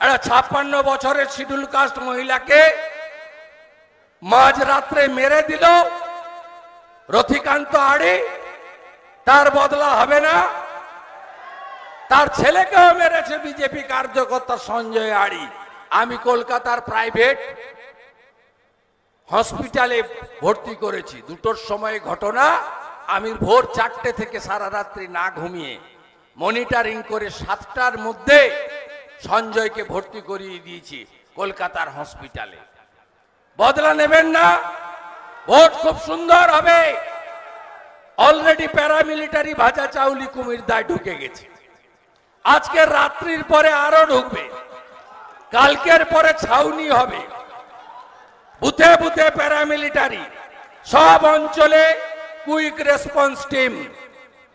একটা 56 বছরের schedule caste মহিলাকে মাঝরাত্রে মেরে দিল রথিকান্ত আড়ি, তার বদলা হবে না? তার ছেলেকেও মেরেছে বিজেপি কার্যকর্তা সঞ্জয় আড়ি। আমি কলকাতার প্রাইভেট হসপিটালে ভর্তি করেছি, 2টোর সময় ঘটনা। আমি ভোর 4টে থেকে সারা রাত্রি না ঘুমিয়ে মনিটরিং করে 7টার মধ্যে সঞ্জয়কে ভর্তি করিয়ে দিয়েছি কলকাতার হসপিটালে। বদলা নেবেন না? ভোট খুব সুন্দর হবে। অলরেডি প্যারামিলিটারি ভাজা চাউলি কুমিরদায় ঢুকে গেছে, আজকে রাত্রির পরে আরো ঢুকবে, কালকের পরে ছাউনি হবে, বুথে বুথে প্যারামিলিটারি, সব অঞ্চলে কুইক রেসপন্স টিম।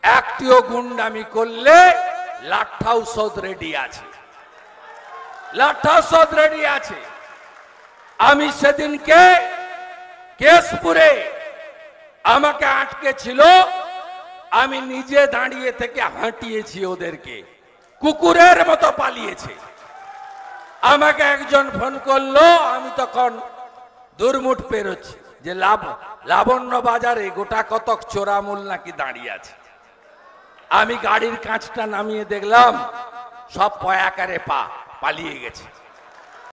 একটিও গুন্ডামি করলে লাঠৌষধ রেডি আছে, লাঠৌষধ রেডি আছে। আমি সেদিনকে কেশপুরে আমাকে আটকে ছিল, আমি নিজে দাঁড়িয়ে থেকে হাঁটিয়েছি ওদেরকে, কুকুরের মতো পালিয়েছে। আমাকে একজন ফোন করলো, আমি তখন দুর্মুট পেরোচ্ছি যে লাবণ্য বাজারে গোটা কতক চোরামূল নাকি দাঁড়িয়ে আছে। আমি গাড়ির কাঁচটা নামিয়ে দেখলাম সব পয়াকারে পালিয়ে গেছে।